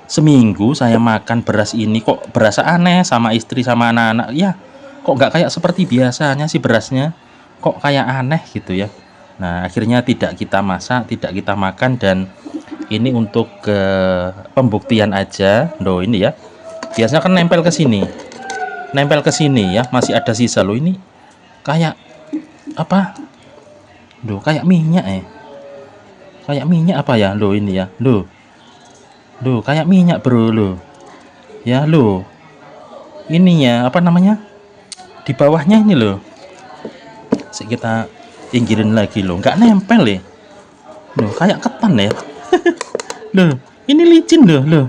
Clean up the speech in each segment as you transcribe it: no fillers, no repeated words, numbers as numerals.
seminggu saya makan beras ini kok berasa aneh sama istri sama anak-anak ya, kok nggak kayak seperti biasanya sih berasnya, kok kayak aneh gitu ya. Nah akhirnya tidak kita masak, tidak kita makan, dan ini untuk pembuktian aja loh ini ya. Biasanya kan nempel ke sini ya, masih ada sisa loh ini, kayak apa loh, kayak minyak kayak minyak apa ya loh ini ya loh kayak minyak bro loh ya loh, ini ya apa namanya, di bawahnya ini loh. Kita pinggirin lagi loh, nggak nempel ya loh, kayak ketan ya. Loh ini licin loh.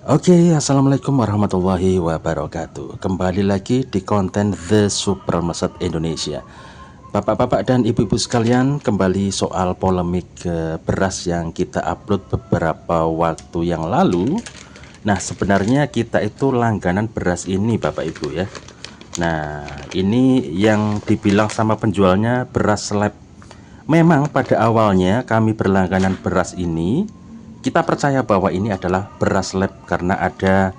Oke, assalamualaikum warahmatullahi wabarakatuh. Kembali lagi di konten The Super Meset Indonesia. Bapak-bapak dan ibu-ibu sekalian, kembali soal polemik beras yang kita upload beberapa waktu yang lalu. Nah, sebenarnya kita itu langganan beras ini Bapak Ibu ya. Nah, ini yang dibilang sama penjualnya beras slab. Memang pada awalnya kami berlangganan beras ini, kita percaya bahwa ini adalah beras lab karena ada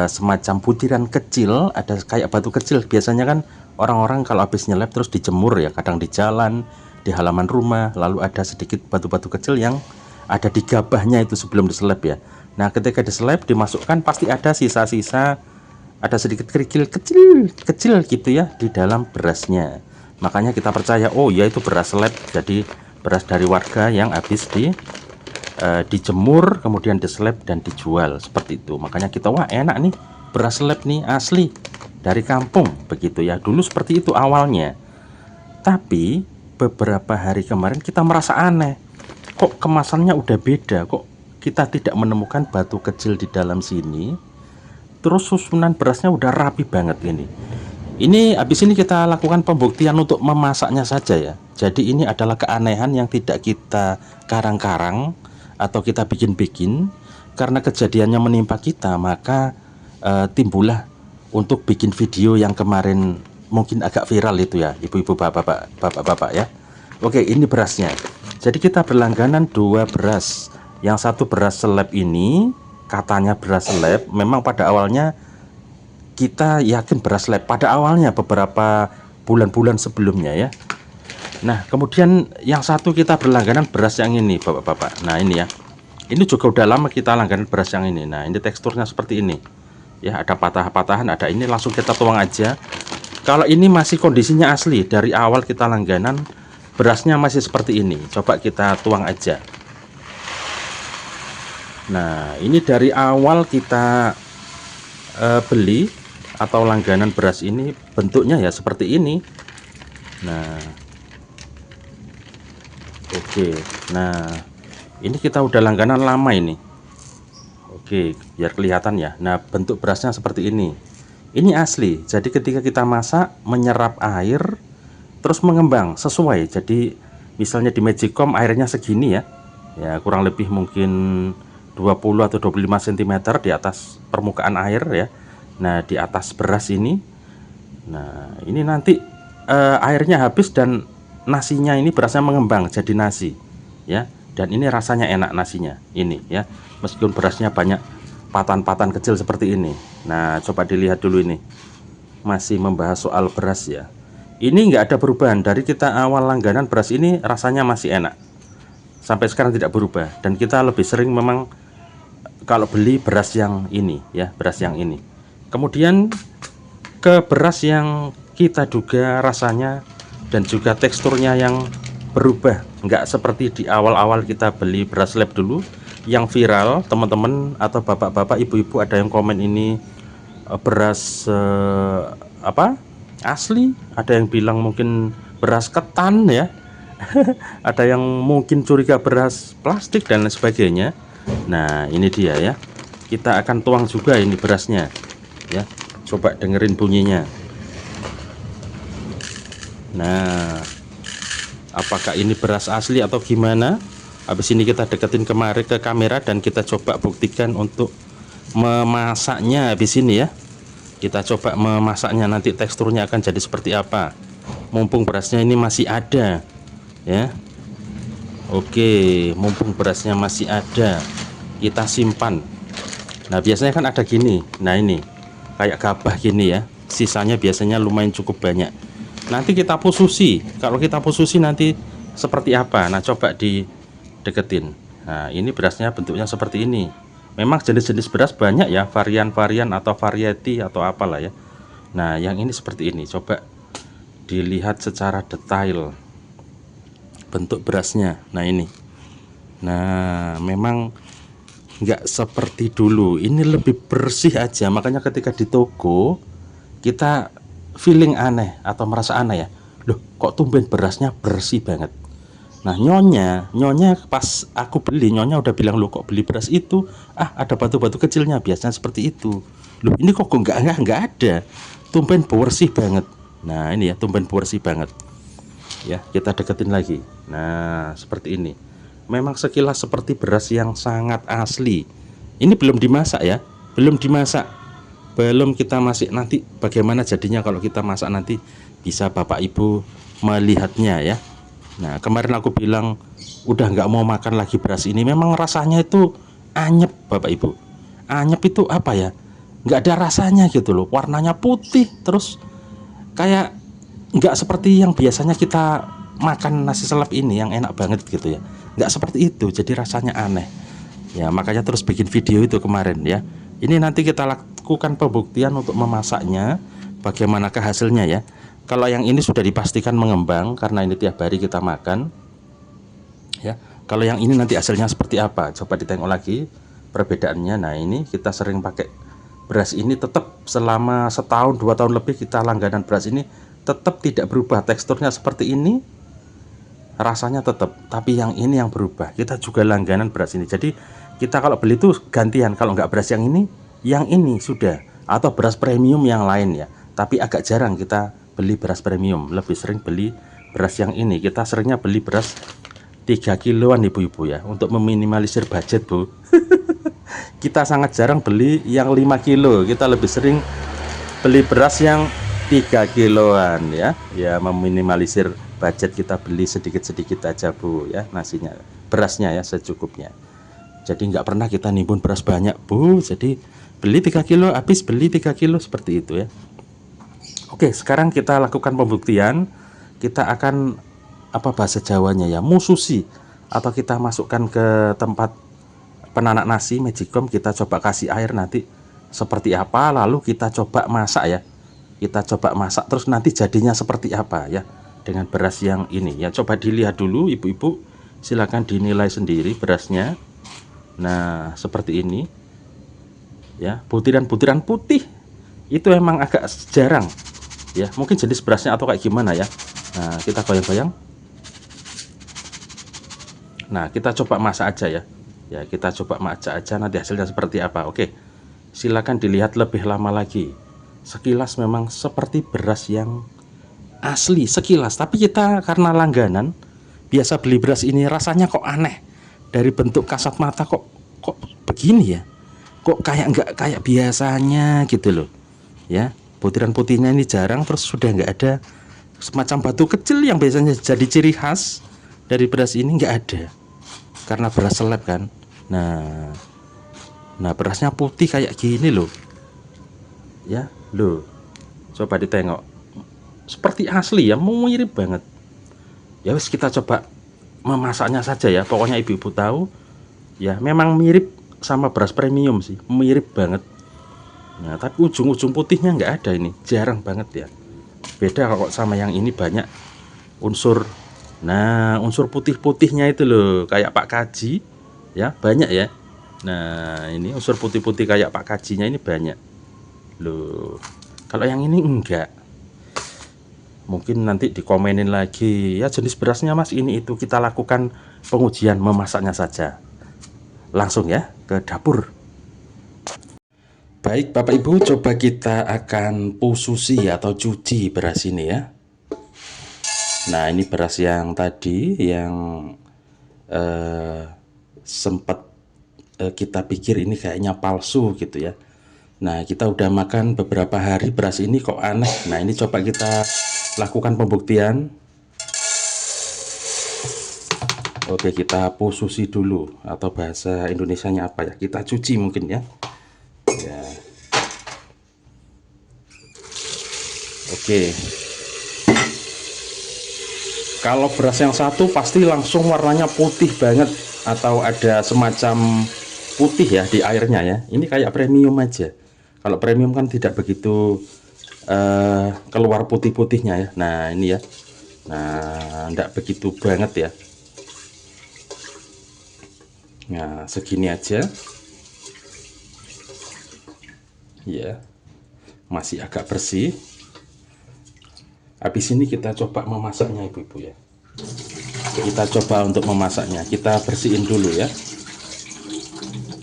semacam butiran kecil, ada kayak batu kecil. Biasanya kan orang-orang kalau habis nyelep terus dijemur ya, kadang di jalan, di halaman rumah, lalu ada sedikit batu-batu kecil yang ada di gabahnya itu sebelum diseleb ya. Nah ketika diseleb dimasukkan pasti ada sisa-sisa, ada sedikit kerikil kecil gitu ya di dalam berasnya. Makanya kita percaya, oh ya itu beras seleb, jadi beras dari warga yang habis dijemur kemudian diseleb dan dijual seperti itu. Makanya kita, wah enak nih beras seleb nih, asli dari kampung begitu ya. Dulu seperti itu awalnya. Tapi beberapa hari kemarin kita merasa aneh, kok kemasannya udah beda, kok kita tidak menemukan batu kecil di dalam sini, terus susunan berasnya udah rapi banget ini. Ini habis ini kita lakukan pembuktian untuk memasaknya saja ya. Jadi ini adalah keanehan yang tidak kita karang-karang atau kita bikin-bikin. Karena kejadiannya menimpa kita, maka timbullah untuk bikin video yang kemarin mungkin agak viral itu ya, ibu-ibu, bapak-bapak ya. Oke, ini berasnya. Jadi kita berlangganan dua beras. Yang satu beras seleb ini katanya beras seleb, memang pada awalnya kita yakin beras lab pada awalnya beberapa bulan-bulan sebelumnya ya. Nah kemudian yang satu kita berlangganan beras yang ini bapak-bapak. Nah ini ya, ini juga udah lama kita langganan beras yang ini. Nah ini teksturnya seperti ini ya, ada patah-patahan, ada ini, langsung kita tuang aja. Kalau ini masih kondisinya asli dari awal kita langganan, berasnya masih seperti ini, coba kita tuang aja. Nah ini dari awal kita beli atau langganan beras ini bentuknya ya seperti ini. Nah oke, nah ini kita udah langganan lama ini. Oke, biar kelihatan ya. Nah bentuk berasnya seperti ini asli. Jadi ketika kita masak menyerap air terus mengembang sesuai. Jadi misalnya di Magicom airnya segini ya, ya kurang lebih mungkin 20 atau 25 cm di atas permukaan air ya. Nah di atas beras ini, nah ini nanti airnya habis dan nasinya ini berasnya mengembang jadi nasi ya, dan ini rasanya enak nasinya ini ya, meskipun berasnya banyak patan-patan kecil seperti ini. Nah coba dilihat dulu, ini masih membahas soal beras ya. Ini nggak ada perubahan dari kita awal langganan beras ini, rasanya masih enak sampai sekarang, tidak berubah. Dan kita lebih sering memang kalau beli beras yang ini ya, beras yang ini. Kemudian ke beras yang kita duga rasanya dan juga teksturnya yang berubah, nggak seperti di awal-awal kita beli beras lab dulu yang viral. Teman-teman atau bapak-bapak, ibu-ibu ada yang komen ini beras apa asli, ada yang bilang mungkin beras ketan ya. Ada yang mungkin curiga beras plastik dan lain sebagainya. Nah ini dia ya, kita akan tuang juga ini berasnya ya, coba dengerin bunyinya. Nah apakah ini beras asli atau gimana? Habis ini kita deketin kemarin ke kamera dan kita coba buktikan untuk memasaknya. Habis ini ya kita coba memasaknya, nanti teksturnya akan jadi seperti apa. Mumpung berasnya ini masih ada ya. Oke, mumpung berasnya masih ada, kita simpan. Nah biasanya kan ada gini, nah ini kayak gabah gini ya, sisanya biasanya lumayan cukup banyak. Nanti kita pususi, kalau kita pususi nanti seperti apa? Nah coba dideketin. Nah ini berasnya bentuknya seperti ini. Memang jenis-jenis beras banyak ya, varian-varian atau variety atau apalah ya. Nah yang ini seperti ini, coba dilihat secara detail bentuk berasnya. Nah ini, nah memang nggak seperti dulu, ini lebih bersih aja. Makanya ketika di toko kita feeling aneh atau merasa aneh ya, loh kok tumben berasnya bersih banget. Nah nyonya pas aku beli, nyonya udah bilang, loh kok beli beras itu ada batu-batu kecilnya, biasanya seperti itu. Loh ini kok nggak ada, tumben bersih banget. Nah ini ya, tumben bersih banget ya. Kita deketin lagi. Nah seperti ini, memang sekilas seperti beras yang sangat asli. Ini belum dimasak ya, belum dimasak, belum kita masak. Nanti bagaimana jadinya kalau kita masak, nanti bisa Bapak Ibu melihatnya ya. Nah kemarin aku bilang udah nggak mau makan lagi beras ini, memang rasanya itu anyep Bapak Ibu. Anyep itu apa ya, nggak ada rasanya gitu loh. Warnanya putih, terus kayak nggak seperti yang biasanya kita makan nasi selap ini yang enak banget gitu ya, nggak seperti itu, jadi rasanya aneh ya. Makanya terus bikin video itu kemarin ya. Ini nanti kita lakukan pembuktian untuk memasaknya, bagaimanakah hasilnya ya. Kalau yang ini sudah dipastikan mengembang karena ini tiap hari kita makan ya. Kalau yang ini nanti hasilnya seperti apa, coba ditengok lagi perbedaannya. Nah ini kita sering pakai beras ini, tetap selama setahun 2 tahun lebih kita langganan beras ini, tetap tidak berubah. Teksturnya seperti ini, rasanya tetap, tapi yang ini yang berubah. Kita juga langganan beras ini, jadi kita kalau beli tuh gantian. Kalau nggak beras yang ini sudah, atau beras premium yang lain ya. Tapi agak jarang kita beli beras premium, lebih sering beli beras yang ini. Kita seringnya beli beras 3 kiloan ibu-ibu ya, untuk meminimalisir budget Bu. Kita sangat jarang beli yang 5 kilo, kita lebih sering beli beras yang 3 kiloan ya. Ya meminimalisir budget, kita beli sedikit-sedikit aja Bu ya, nasinya, berasnya ya secukupnya. Jadi nggak pernah kita nimbun beras banyak Bu, jadi beli 3 kilo habis, beli 3 kilo seperti itu ya. Oke, sekarang kita lakukan pembuktian. Kita akan, apa bahasa Jawanya ya, mususi, atau kita masukkan ke tempat penanak nasi magicom, kita coba kasih air nanti seperti apa, lalu kita coba masak ya. Kita coba masak terus nanti jadinya seperti apa ya dengan beras yang ini ya. Coba dilihat dulu ibu-ibu, silahkan dinilai sendiri berasnya. Nah seperti ini ya, butiran-butiran putih itu emang agak jarang ya, mungkin jenis berasnya atau kayak gimana ya. Nah kita goyang-goyang. Nah kita coba masak aja ya. Ya kita coba masak aja, nanti hasilnya seperti apa. Oke, silakan dilihat lebih lama lagi. Sekilas memang seperti beras yang asli sekilas, tapi kita karena langganan biasa beli beras ini, rasanya kok aneh. Dari bentuk kasat mata kok begini ya, kok kayak nggak kayak biasanya gitu loh ya. Butiran putihnya ini jarang, terus sudah nggak ada semacam batu kecil yang biasanya jadi ciri khas dari beras ini, nggak ada karena beras seleb kan. Nah berasnya putih kayak gini loh ya, loh coba ditengok, seperti asli ya, mirip banget ya. Wis kita coba memasaknya saja ya, pokoknya ibu-ibu tahu ya, memang mirip sama beras premium sih, mirip banget. Nah tapi ujung-ujung putihnya nggak ada, ini jarang banget ya. Beda kalau sama yang ini banyak unsur. Nah unsur putih-putihnya itu loh, kayak Pak Kaji ya, banyak ya. Nah ini unsur putih-putih kayak Pak Kajinya ini banyak loh. Kalau yang ini enggak. Mungkin nanti dikomenin lagi ya, jenis berasnya Mas ini itu. Kita lakukan pengujian memasaknya saja, langsung ya ke dapur. Baik Bapak Ibu, coba kita akan pususi atau cuci beras ini ya. Nah ini beras yang tadi yang sempat kita pikir ini kayaknya palsu gitu ya. Nah kita udah makan beberapa hari, beras ini kok aneh. Nah ini coba kita lakukan pembuktian. Oke, kita pususi dulu, atau bahasa Indonesianya apa ya? Kita cuci mungkin ya. Ya. Oke. Kalau beras yang satu pasti langsung warnanya putih banget, atau ada semacam putih ya di airnya ya. Ini kayak premium aja. Kalau premium kan tidak begitu keluar putih-putihnya ya. Nah ini ya. Nah tidak begitu banget ya. Nah segini aja. Ya, masih agak bersih. Habis ini kita coba memasaknya ibu-ibu ya. Kita coba untuk memasaknya. Kita bersihin dulu ya.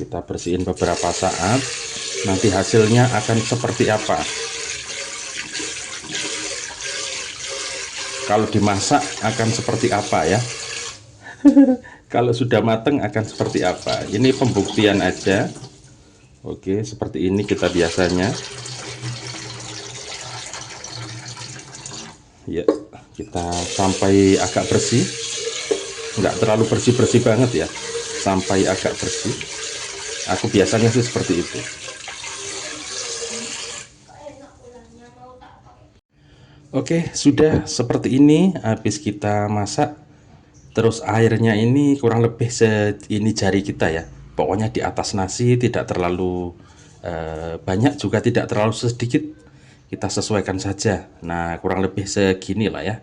Kita bersihin beberapa saat. Nanti hasilnya akan seperti apa. Kalau dimasak akan seperti apa ya. Kalau sudah mateng akan seperti apa. Ini pembuktian aja. Oke, seperti ini kita biasanya. Ya, kita sampai agak bersih. Nggak terlalu bersih-bersih banget ya. Sampai agak bersih. Aku biasanya sih seperti itu. Oke, sudah seperti ini. Habis kita masak, terus airnya ini kurang lebih ini jari kita ya. Pokoknya di atas nasi, tidak terlalu banyak juga tidak terlalu sedikit. Kita sesuaikan saja. Nah kurang lebih segini lah ya.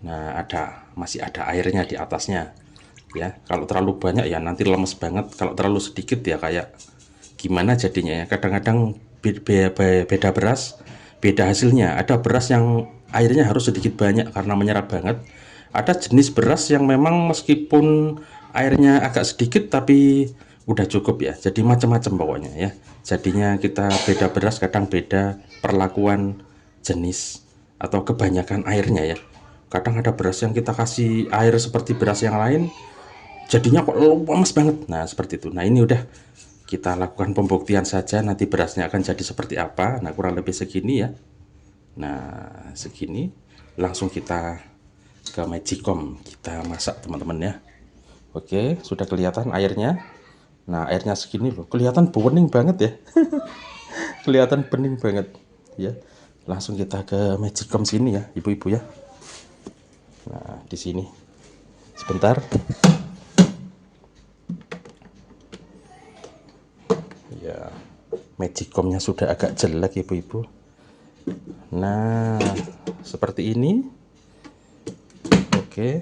Nah masih ada airnya di atasnya ya. Kalau terlalu banyak ya nanti lemes banget. Kalau terlalu sedikit ya kayak gimana jadinya ya. Kadang-kadang beda beras, beda hasilnya. Ada beras yang airnya harus sedikit banyak karena menyerap banget. Ada jenis beras yang memang meskipun airnya agak sedikit tapi udah cukup ya. Jadi macam-macam pokoknya ya. Jadinya kita beda beras kadang beda perlakuan jenis atau kebanyakan airnya ya. Kadang ada beras yang kita kasih air seperti beras yang lain jadinya kok lemes banget. Nah seperti itu. Nah ini udah kita lakukan pembuktian saja, nanti berasnya akan jadi seperti apa. Nah kurang lebih segini ya. Nah segini langsung kita ke magicom, kita masak teman-teman ya. Oke, sudah kelihatan airnya. Nah airnya segini loh, kelihatan bening banget ya. Kelihatan bening banget ya. Langsung kita ke magicom sini ya ibu-ibu ya. Nah di sini sebentar ya. Magicomnya sudah agak jelek ibu-ibu. Nah seperti ini. Oke,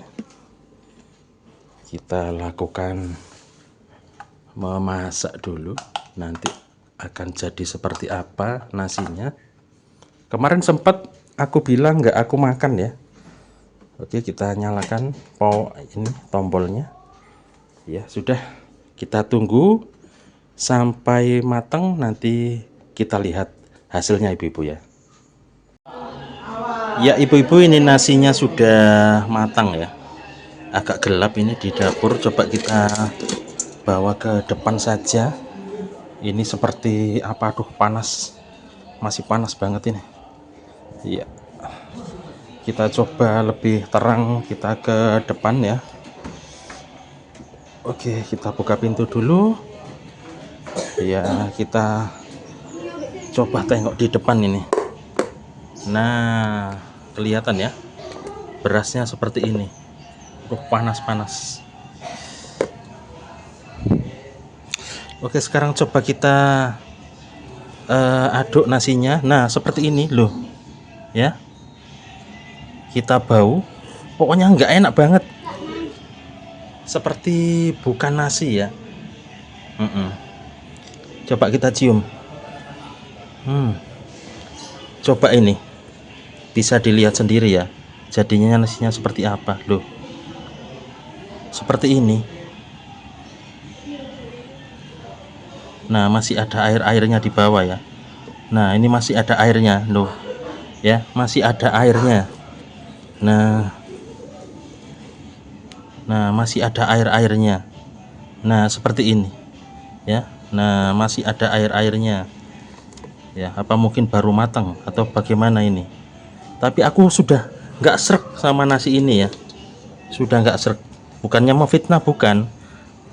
kita lakukan memasak dulu, nanti akan jadi seperti apa nasinya. Kemarin sempat aku bilang nggak aku makan ya. Oke, kita nyalakan ini tombolnya ya. Sudah, kita tunggu sampai matang, nanti kita lihat hasilnya ibu-ibu ya. Ya ibu-ibu, ini nasinya sudah matang ya. Agak gelap ini di dapur, coba kita bawa ke depan saja. Ini seperti apa? Aduh panas, masih panas banget ini. Iya, kita coba lebih terang, kita ke depan ya. Oke, kita buka pintu dulu ya. Kita coba tengok di depan ini. Nah kelihatan ya berasnya seperti ini. Panas-panas. Oke, sekarang coba kita aduk nasinya. Nah seperti ini loh ya. Kita bau, pokoknya nggak enak banget, seperti bukan nasi ya. Coba kita cium. Coba ini bisa dilihat sendiri ya, jadinya nasinya seperti apa loh. Seperti ini. Nah masih ada air-airnya di bawah ya. Nah ini masih ada airnya loh ya, masih ada airnya. Nah masih ada air-airnya. Nah seperti ini ya. Nah masih ada air-airnya ya. Apa mungkin baru matang atau bagaimana ini? Tapi aku sudah nggak srek sama nasi ini ya, sudah nggak srek bukannya memfitnah, bukan,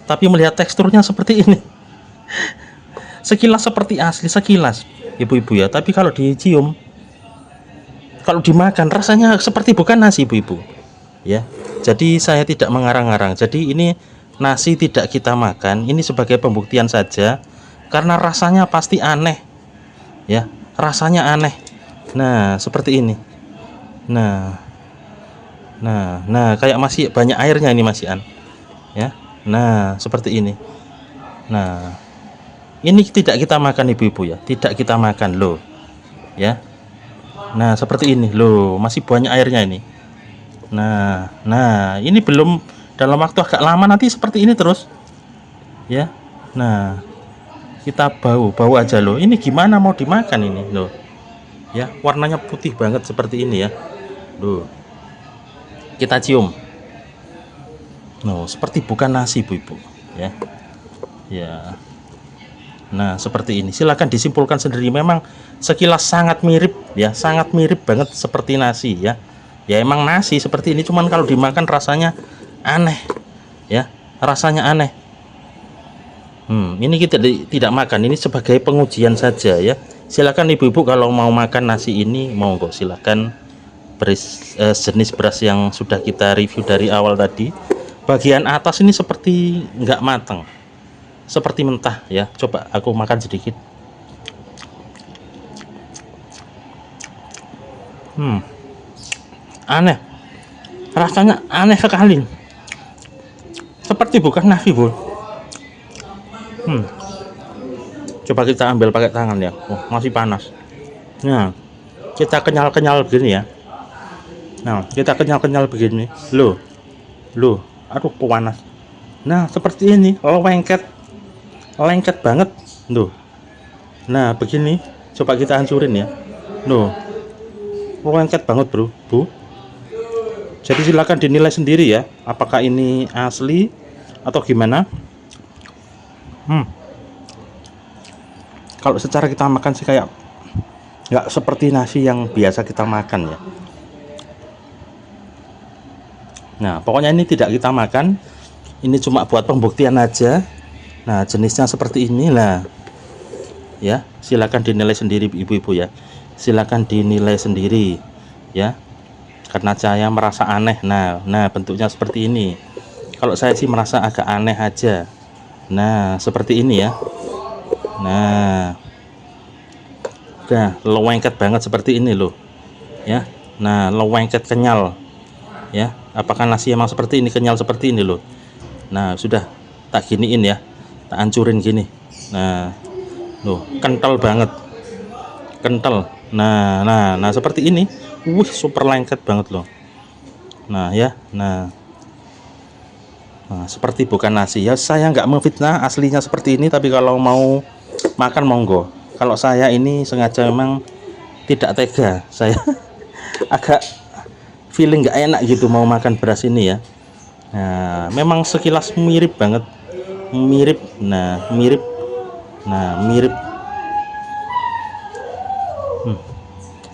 tapi melihat teksturnya seperti ini. Sekilas seperti asli, sekilas ibu-ibu ya, tapi kalau dicium, kalau dimakan rasanya seperti bukan nasi ibu-ibu ya. Jadi saya tidak mengarang-arang, jadi ini nasi tidak kita makan, ini sebagai pembuktian saja, karena rasanya pasti aneh ya, rasanya aneh. Nah seperti ini. Nah kayak masih banyak airnya ini masian ya. Nah seperti ini. Nah ini tidak kita makan ibu-ibu ya, tidak kita makan loh ya. Nah seperti ini loh, masih banyak airnya ini. Nah ini belum, dalam waktu agak lama nanti seperti ini terus ya. Nah kita bau aja loh, ini gimana mau dimakan ini loh ya, warnanya putih banget seperti ini ya loh. Kita cium loh, seperti bukan nasi ibu-ibu ya. Ya nah seperti ini, silahkan disimpulkan sendiri. Memang sekilas sangat mirip ya, sangat mirip banget seperti nasi ya. Ya emang nasi seperti ini, cuman kalau dimakan rasanya aneh ya, rasanya aneh. Ini kita tidak makan, ini sebagai pengujian saja ya. Silakan ibu-ibu kalau mau makan nasi ini, monggo silakan. Jenis beras yang sudah kita review dari awal tadi, bagian atas ini seperti nggak matang, seperti mentah ya. Coba aku makan sedikit. Aneh, rasanya aneh sekali, seperti bukan nasi bro. Coba kita ambil pakai tangan ya. Oh, masih panas. Nah kita kenyal-kenyal begini ya. Nah kita kenyal-kenyal begini loh, aduh panas. Nah seperti ini, lengket banget loh. Nah begini, coba kita hancurin ya loh, lengket banget bro, bu. Jadi silakan dinilai sendiri ya, apakah ini asli atau gimana. Kalau secara kita makan sih kayak nggak seperti nasi yang biasa kita makan ya. Nah pokoknya ini tidak kita makan, ini cuma buat pembuktian aja. Nah jenisnya seperti inilah ya, silakan dinilai sendiri ibu-ibu ya, silakan dinilai sendiri ya, karena saya merasa aneh. Nah bentuknya seperti ini, kalau saya sih merasa agak aneh aja. Nah seperti ini ya. Nah udah lengket banget seperti ini loh ya. Nah lengket kenyal ya. Apakah nasi emang seperti ini, kenyal seperti ini loh. Nah sudah tak giniin ya, tak hancurin gini. Nah loh, kental banget, kental. Nah seperti ini. Super lengket banget loh. Nah ya, nah seperti bukan nasi ya. Saya nggak memfitnah, aslinya seperti ini, tapi kalau mau makan monggo. Kalau saya ini sengaja memang tidak tega, saya agak feeling nggak enak gitu mau makan beras ini ya. Nah memang sekilas mirip banget, mirip. Nah mirip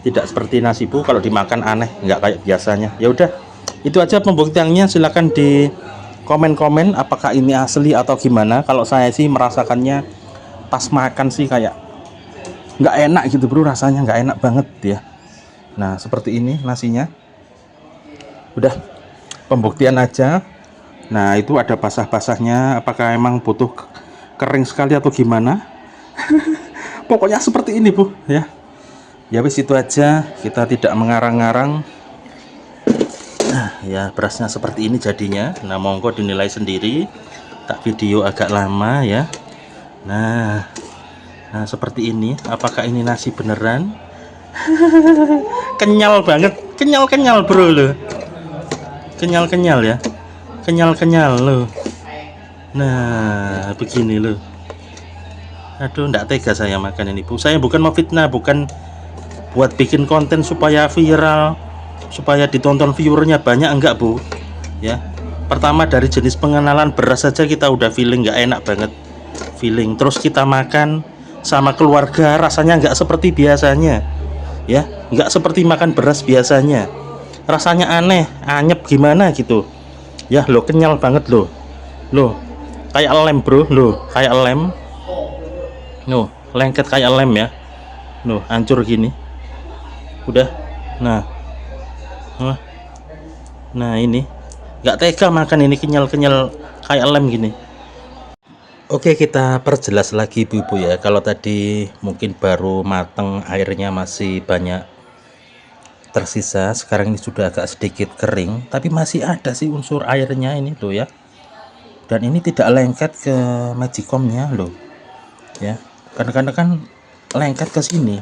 tidak seperti nasi bu, kalau dimakan aneh, nggak kayak biasanya. Ya udah, itu aja pembuktiannya. Silakan di komen-komen apakah ini asli atau gimana. Kalau saya sih merasakannya pas makan sih kayak nggak enak gitu bro, rasanya nggak enak banget ya. Nah seperti ini nasinya. Udah pembuktian aja. Nah itu ada basah-basahnya, apakah emang butuh kering sekali atau gimana. Pokoknya seperti ini bu ya. Ya wis itu aja, kita tidak mengarang-arang. Nah ya berasnya seperti ini jadinya. Nah monggo dinilai sendiri, tak video agak lama ya. Nah seperti ini, apakah ini nasi beneran. Kenyal banget, kenyal bro loh, kenyal ya, kenyal loh. Nah begini loh. Aduh ndak tega saya makan ini bu. Saya bukan mau fitnah, bukan buat bikin konten supaya viral, supaya ditonton viewernya banyak, enggak bu ya. Pertama dari jenis pengenalan beras saja kita udah feeling nggak enak banget, feeling. Terus kita makan sama keluarga rasanya nggak seperti biasanya ya, nggak seperti makan beras biasanya, rasanya aneh, anyep gimana gitu. Ya lo, kenyal banget lo. Lo kayak lem bro, lo kayak lem. No, lengket kayak lem ya. No, hancur gini. Udah. Nah, nah ini nggak tega makan ini, kenyal-kenyal kayak lem gini. Oke, kita perjelas lagi ibu-ibu ya. Kalau tadi mungkin baru mateng, airnya masih banyak tersisa, sekarang ini sudah agak sedikit kering, tapi masih ada sih unsur airnya ini loh ya. Dan ini tidak lengket ke magicomnya loh ya. Kadang-kadang kan lengket ke sini,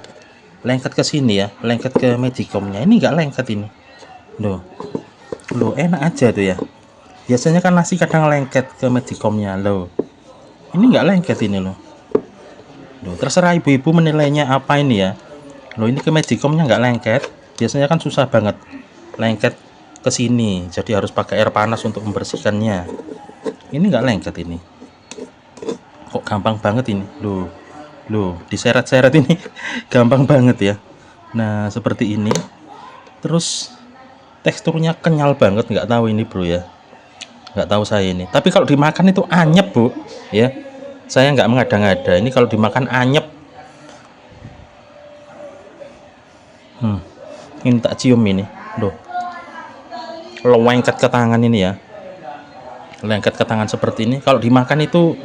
ya, lengket ke magicomnya. Ini nggak lengket ini loh. Loh, enak aja tuh ya. Biasanya kan nasi kadang lengket ke magicomnya loh. Ini nggak lengket ini loh. Loh, terserah ibu-ibu menilainya apa ini ya. Loh, ini ke magicomnya nggak lengket. Biasanya kan susah banget lengket ke sini, jadi harus pakai air panas untuk membersihkannya. Ini nggak lengket ini. Kok gampang banget ini. Loh, diseret-seret ini gampang banget ya. Nah, seperti ini. Terus teksturnya kenyal banget, nggak tahu ini bro ya. Nggak tahu saya ini. Tapi kalau dimakan itu anyep bu ya. Saya nggak mengada-ngada, ini kalau dimakan anyep. Ini tak cium ini loh. Lengket ke tangan ini ya, lengket ke tangan seperti ini. Kalau dimakan itu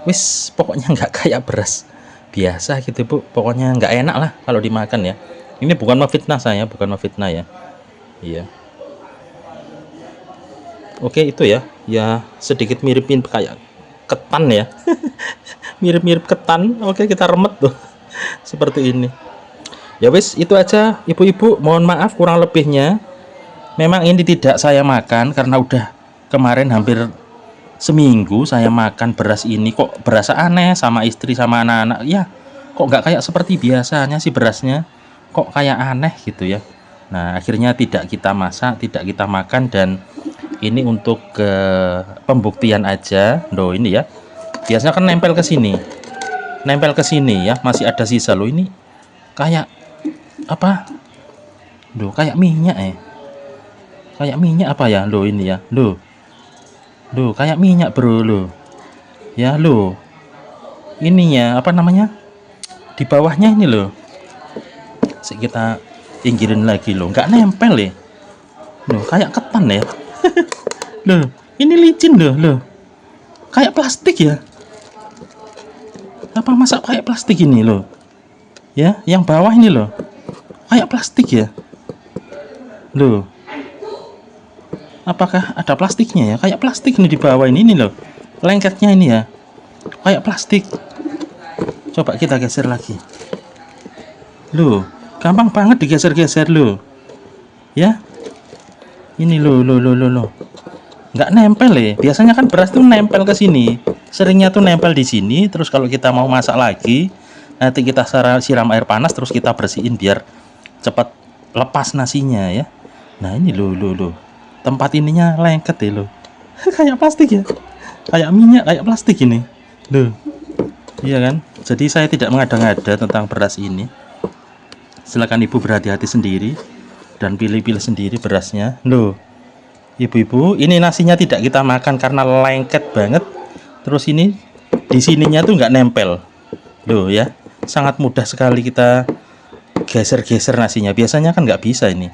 wis pokoknya nggak kayak beras biasa gitu bu, pokoknya nggak enak lah kalau dimakan ya. Ini bukan memfitnah saya, bukan memfitnah ya. Iya, oke itu ya, ya sedikit mirip-mirip kayak ketan ya. Mirip-mirip ketan. Oke, kita remet tuh seperti ini. Ya wis, itu aja ibu-ibu, mohon maaf kurang lebihnya. Memang ini tidak saya makan karena udah kemarin hampir seminggu saya makan beras ini, kok berasa aneh sama istri sama anak-anak ya. Kok nggak kayak seperti biasanya sih berasnya, kok kayak aneh gitu ya. Nah, akhirnya tidak kita masak, tidak kita makan, dan ini untuk ke pembuktian aja loh ini ya. Biasanya kan nempel ke sini, ya, masih ada sisa loh. Ini kayak apa loh, kayak minyak kayak minyak apa ya loh ini ya. Loh kayak minyak bro loh ya. Loh, ininya apa namanya, di bawahnya ini loh. Kita pinggirin lagi loh, nggak nempel ya. Loh, kayak ketan ya. Loh, ini licin loh kayak plastik ya. Apa masa kayak plastik ini loh ya, yang bawah ini loh kayak plastik ya. Loh, apakah ada plastiknya ya? Kayak plastik nih di bawah ini loh, lengketnya ini ya kayak plastik. Coba kita geser lagi. Loh, gampang banget digeser-geser loh ya. Ini loh nggak nempel ya. Biasanya kan beras tuh nempel ke sini, seringnya tuh nempel di sini. Terus kalau kita mau masak lagi, nanti kita siram air panas, terus kita bersihin biar cepat lepas nasinya ya. Nah ini loh tempat ininya lengket ya loh. Kayak plastik ya, kayak minyak, kayak plastik ini loh. Iya kan, jadi saya tidak mengada-ngada tentang beras ini. Silakan ibu berhati-hati sendiri dan pilih-pilih sendiri berasnya loh. Ibu-ibu, ini nasinya tidak kita makan karena lengket banget. Terus ini di sininya tuh nggak nempel loh ya. Sangat mudah sekali kita geser-geser nasinya. Biasanya kan nggak bisa ini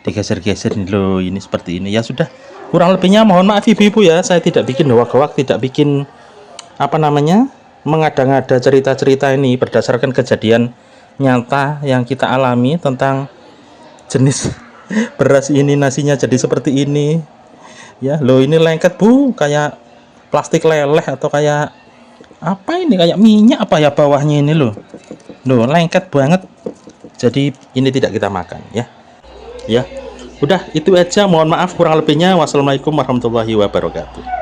digeser-geser nih loh. Ini seperti ini ya. Sudah, kurang lebihnya mohon maaf ibu-ibu ya. Saya tidak bikin hoak-hoak, tidak bikin apa namanya, mengada-ngada cerita-cerita ini berdasarkan kejadian nyata yang kita alami tentang jenis beras ini. Nasinya jadi seperti ini ya. Loh, ini lengket bu, kayak plastik leleh atau kayak apa ini, kayak minyak apa ya bawahnya ini loh. Loh, lengket banget. Jadi ini tidak kita makan ya. Ya, udah itu aja, mohon maaf kurang lebihnya. Wassalamualaikum warahmatullahi wabarakatuh.